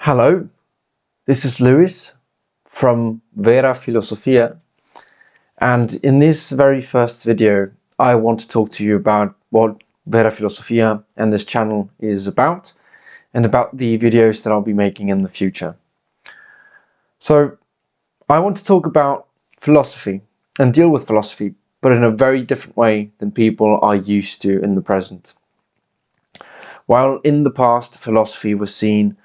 Hello, this is Lewis from Vera Philosophia, and in this very first video I want to talk to you about what Vera Philosophia and this channel is about, and about the videos that I'll be making in the future. So I want to talk about philosophy and deal with philosophy, but in a very different way than people are used to in the present. While in the past philosophy was seen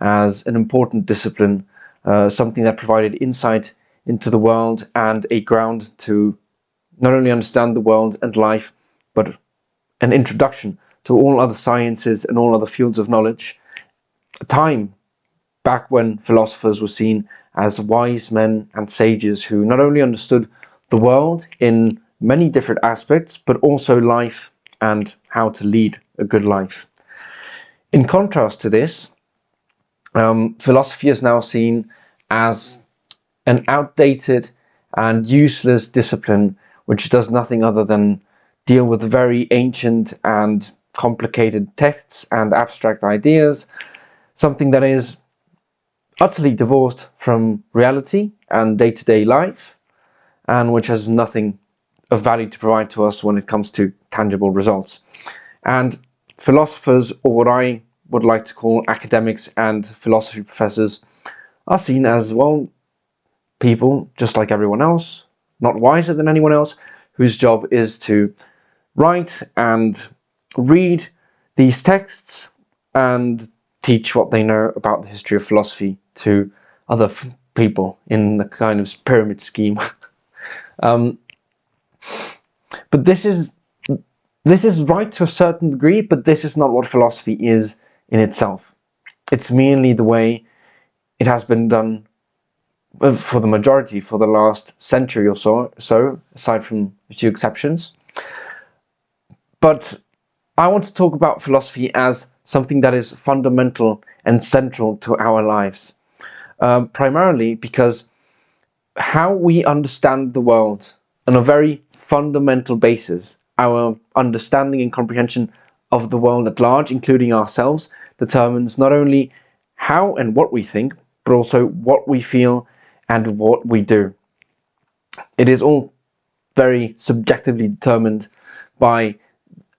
as an important discipline, something that provided insight into the world and a ground to not only understand the world and life, but an introduction to all other sciences and all other fields of knowledge. A time back when philosophers were seen as wise men and sages who not only understood the world in many different aspects, but also life and how to lead a good life. In contrast to this, philosophy is now seen as an outdated and useless discipline which does nothing other than deal with very ancient and complicated texts and abstract ideas, something that is utterly divorced from reality and day-to-day life, and which has nothing of value to provide to us when it comes to tangible results. And philosophers, or what I would like to call academics and philosophy professors, are seen as, well, people just like everyone else, not wiser than anyone else, whose job is to write and read these texts and teach what they know about the history of philosophy to other people in a kind of pyramid scheme. But this is right to a certain degree, but this is not what philosophy is in itself. It's merely the way it has been done for the majority for the last century or so, aside from a few exceptions. But I want to talk about philosophy as something that is fundamental and central to our lives, primarily because how we understand the world on a very fundamental basis, our understanding and comprehension of the world at large, including ourselves, determines not only how and what we think, but also what we feel and what we do. It is all very subjectively determined by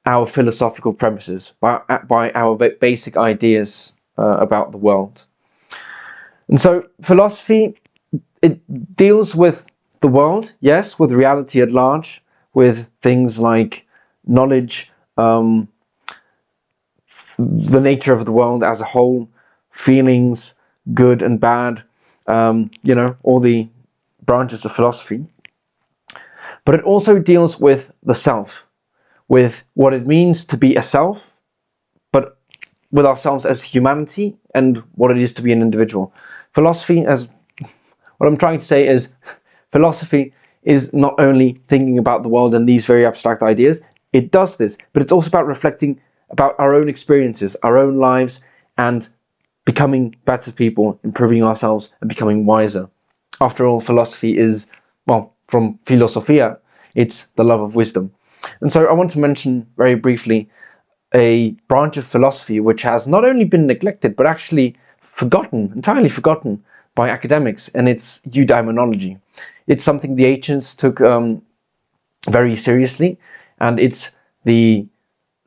our philosophical premises, by our basic ideas about the world. And so philosophy, it deals with the world, yes, with reality at large, with things like knowledge, the nature of the world as a whole, feelings, good and bad, all the branches of philosophy. But it also deals with the self, with what it means to be a self, but with ourselves as humanity and what it is to be an individual. Philosophy, as what I'm trying to say is, philosophy is not only thinking about the world and these very abstract ideas. It does this, but it's also about reflecting about our own experiences, our own lives, and becoming better people, improving ourselves and becoming wiser. After all, philosophy is, well, from Philosophia, it's the love of wisdom. And so I want to mention very briefly a branch of philosophy which has not only been neglected, but actually entirely forgotten by academics, and it's eudaimonology. It's something the ancients took very seriously, and it's the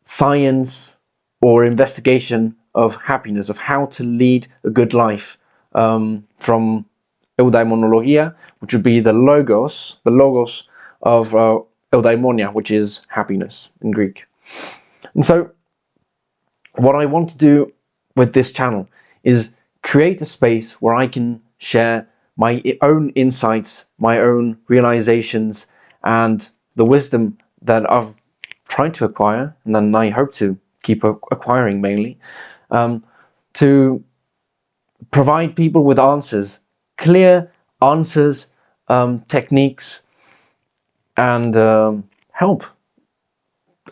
science or investigation of happiness, of how to lead a good life, from eudaimonologia, which would be the logos of eudaimonia, which is happiness in Greek. And so what I want to do with this channel is create a space where I can share my own insights, my own realizations, and the wisdom that I've tried to acquire, and then I hope to keep acquiring mainly, to provide people with answers, clear answers, techniques, and help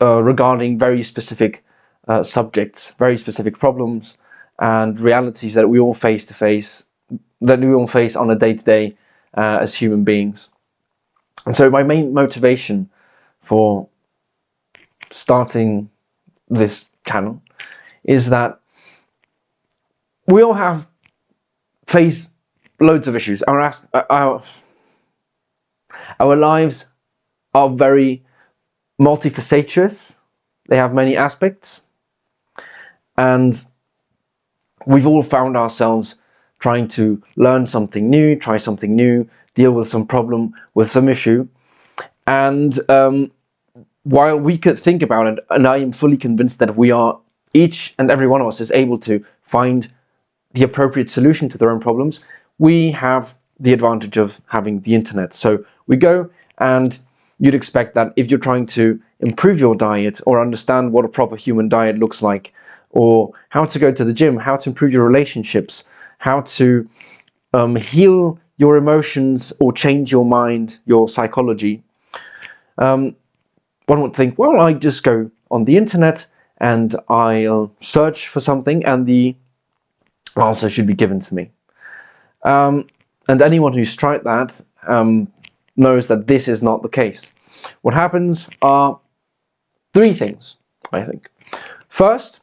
regarding very specific subjects, very specific problems and realities that we all face on a day-to-day as human beings. And so my main motivation for starting this channel is that we all have face loads of issues. Our lives are very multifacetious. They have many aspects, and we've all found ourselves trying to learn something new, try something new, deal with some problem, with some issue. And while we could think about it, and I am fully convinced that we are, each and every one of us is able to find the appropriate solution to their own problems, we have the advantage of having the internet. So we go, and you'd expect that if you're trying to improve your diet or understand what a proper human diet looks like, or how to go to the gym, how to improve your relationships, how to heal your emotions or change your mind, your psychology, one would think, well, I just go on the internet and I'll search for something and the answer should be given to me. And anyone who's tried that knows that this is not the case. What happens are three things, I think. First,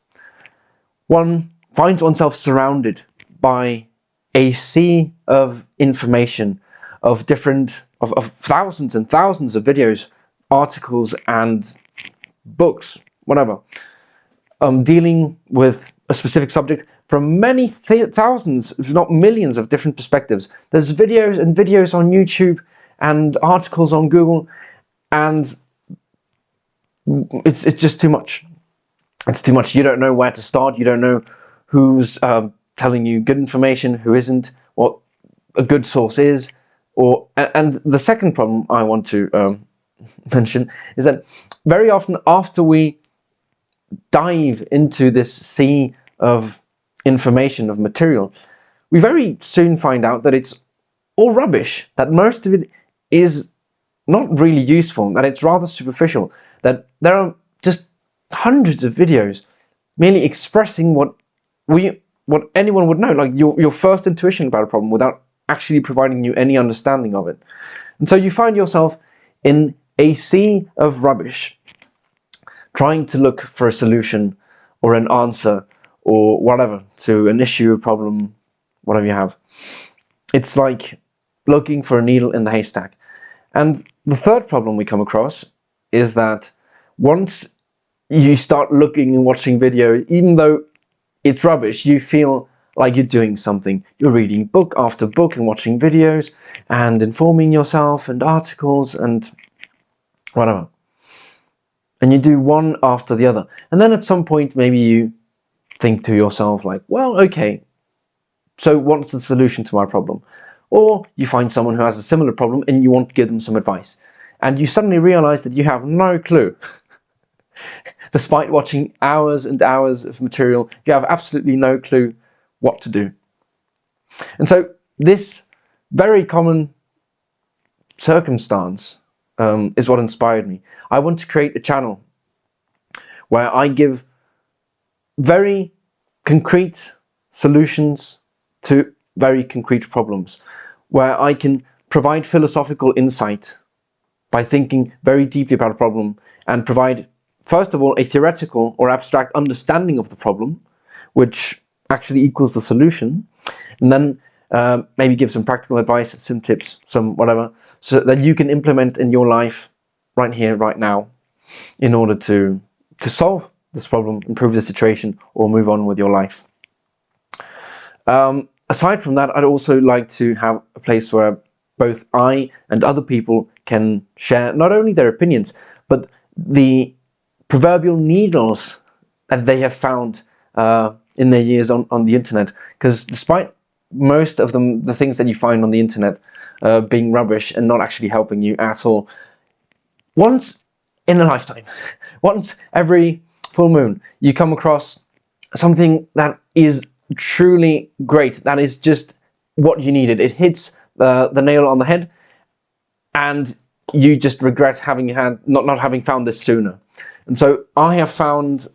one finds oneself surrounded by a sea of information, of thousands and thousands of videos, articles and books, whatever, dealing with a specific subject from many thousands, if not millions, of different perspectives. There's videos and videos on YouTube and articles on Google, and it's just too much. It's too much. You don't know where to start. You don't know who's telling you good information, who isn't, what a good source is. And the second problem I want to mention is that very often after we dive into this sea of information, of material, we very soon find out that it's all rubbish, that most of it is not really useful, that it's rather superficial, that there are just hundreds of videos merely expressing what anyone would know, like your first intuition about a problem, without actually providing you any understanding of it. And so you find yourself in a sea of rubbish, trying to look for a solution or an answer or whatever to an issue, a problem, whatever you have. It's like looking for a needle in the haystack. And the third problem we come across is that once you start looking and watching video, even though it's rubbish, you feel like you're doing something. You're reading book after book and watching videos and informing yourself and articles and whatever. And you do one after the other. And then at some point, maybe you think to yourself like, well, okay, so what's the solution to my problem? Or you find someone who has a similar problem and you want to give them some advice. And you suddenly realize that you have no clue. Despite watching hours and hours of material, you have absolutely no clue what to do. And so this very common circumstance is what inspired me. I want to create a channel where I give very concrete solutions to very concrete problems, where I can provide philosophical insight by thinking very deeply about a problem and provide, first of all, a theoretical or abstract understanding of the problem, which actually equals the solution, and then maybe give some practical advice, some tips, some whatever, so that you can implement in your life right here, right now, in order to solve this problem, improve the situation, or move on with your life. Aside from that, I'd also like to have a place where both I and other people can share not only their opinions, but the proverbial needles that they have found in their years on the internet. Because despite most of them, the things that you find on the internet being rubbish and not actually helping you at all, once in a lifetime, once every full moon, you come across something that is truly great, that is just what you needed. It hits the nail on the head, and you just regret not having found this sooner. And so I have found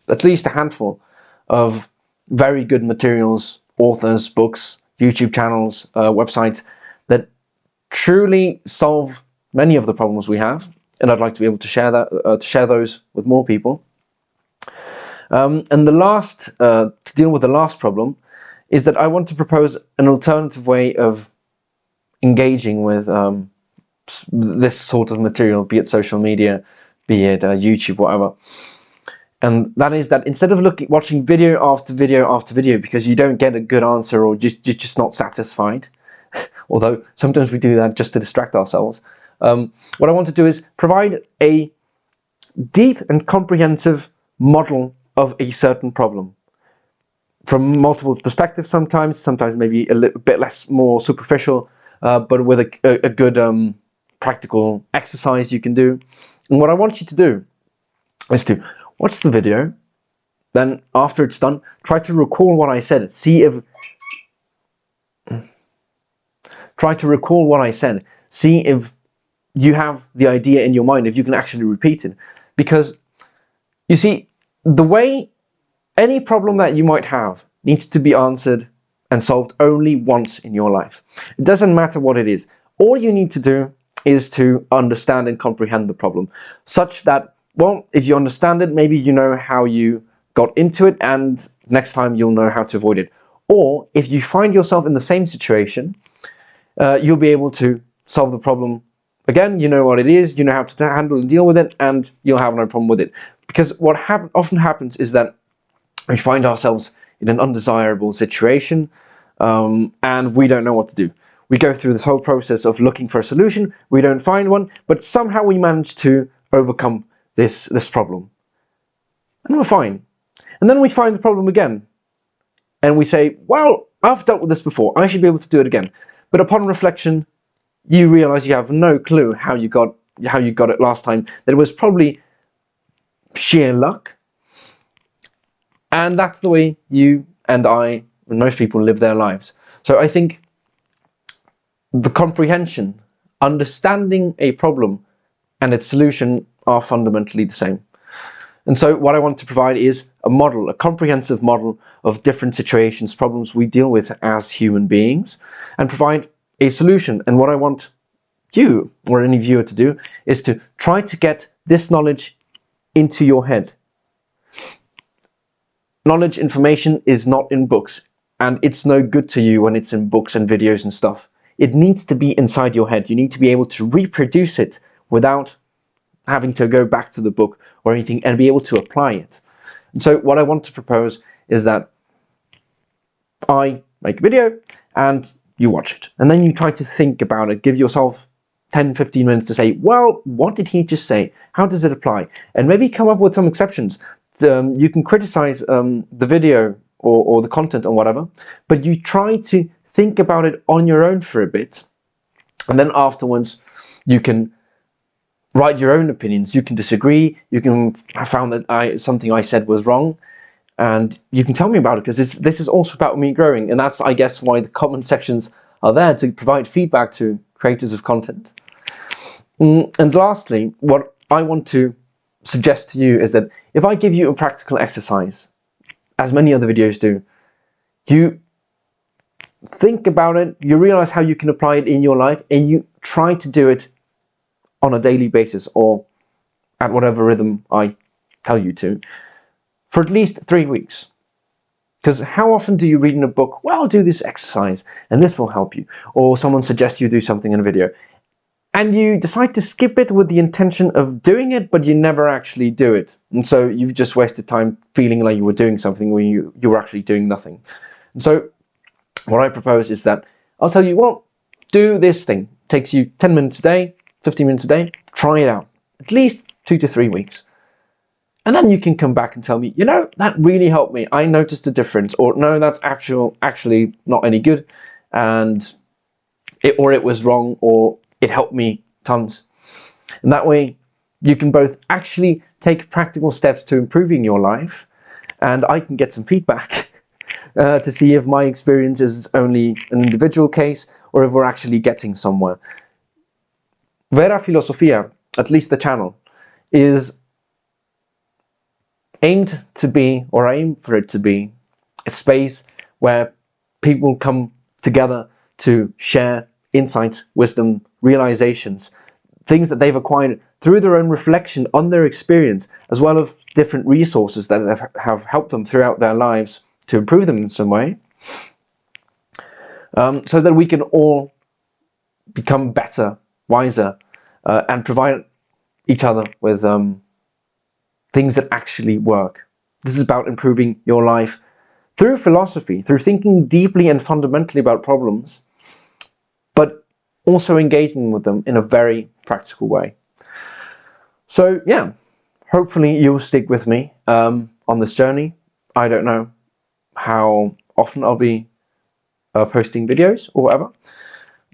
at least a handful of very good materials, authors, books, YouTube channels, websites that truly solve many of the problems we have, and I'd like to be able to share that, to share those with more people. And to deal with the last problem is that I want to propose an alternative way of engaging with this sort of material, be it social media, be it YouTube, whatever. And that is that instead of watching video after video after video because you don't get a good answer or you're just not satisfied, although sometimes we do that just to distract ourselves, what I want to do is provide a deep and comprehensive model of a certain problem from multiple perspectives, sometimes maybe a little bit more superficial, but with a good practical exercise you can do. And what I want you to do is to watch the video, then after it's done, try to recall what I said. Try to recall what I said. See if you have the idea in your mind, if you can actually repeat it. Because, you see, the way any problem that you might have needs to be answered and solved only once in your life. It doesn't matter what it is. All you need to do is to understand and comprehend the problem, such that, well, if you understand it, maybe you know how you got into it, and next time you'll know how to avoid it. Or if you find yourself in the same situation, you'll be able to solve the problem again. You know what it is, you know how to handle and deal with it, and you'll have no problem with it. Because what often happens is that we find ourselves in an undesirable situation, and we don't know what to do. We go through this whole process of looking for a solution, we don't find one, but somehow we manage to overcome this problem. And we're fine. And then we find the problem again. And we say, well, I've dealt with this before, I should be able to do it again. But upon reflection, you realize you have no clue how you got it last time, that it was probably sheer luck. And that's the way you and I and most people live their lives. So I think the comprehension, understanding a problem and its solution are fundamentally the same. And so what I want to provide is a model, a comprehensive model of different situations, problems we deal with as human beings, and provide a solution. And what I want you or any viewer to do is to try to get this knowledge into your head. Knowledge, information is not in books, and it's no good to you when it's in books and videos and stuff. It needs to be inside your head. You need to be able to reproduce it without having to go back to the book or anything, and be able to apply it. And so what I want to propose is that I make a video and you watch it, and then you try to think about it. Give yourself 10-15 minutes to say, well, what did he just say? How does it apply? And maybe come up with some exceptions. You can criticize the video or the content or whatever, but you try to think about it on your own for a bit, and then afterwards you can write your own opinions. You can disagree, you can have found that something I said was wrong, and you can tell me about it, because this is also about me growing, and that's, I guess, why the comment sections are there, to provide feedback to creators of content. And lastly, what I want to suggest to you is that if I give you a practical exercise, as many other videos do, you think about it, you realize how you can apply it in your life, and you try to do it on a daily basis or at whatever rhythm I tell you to, for at least 3 weeks. Because how often do you read in a book, well, do this exercise and this will help you, or someone suggests you do something in a video, and you decide to skip it with the intention of doing it, but you never actually do it, and so you've just wasted time feeling like you were doing something when you were actually doing nothing. And so what I propose is that I'll tell you, well, do this thing. It takes you 10 minutes a day, 15 minutes a day, try it out, at least 2 to 3 weeks. And then you can come back and tell me, you know, that really helped me, I noticed a difference, or no, that's actually not any good, and it was wrong, or it helped me tons. And that way you can both actually take practical steps to improving your life, and I can get some feedback to see if my experience is only an individual case or if we're actually getting somewhere. Vera Philosophia, at least the channel, is aimed to be, or aim for it to be, a space where people come together to share insights, wisdom, realizations, things that they've acquired through their own reflection on their experience, as well as different resources that have helped them throughout their lives to improve them in some way. so that we can all become better, wiser, and provide each other with things that actually work. This is about improving your life through philosophy, through thinking deeply and fundamentally about problems, but also engaging with them in a very practical way. So yeah, hopefully you'll stick with me on this journey. I don't know how often I'll be posting videos or whatever,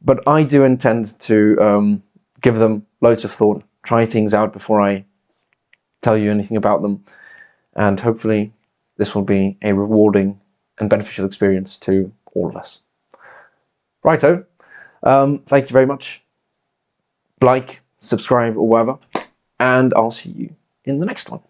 but I do intend to give them loads of thought, try things out before I tell you anything about them, and hopefully this will be a rewarding and beneficial experience to all of us. Righto, thank you very much. Like, subscribe, or whatever, and I'll see you in the next one.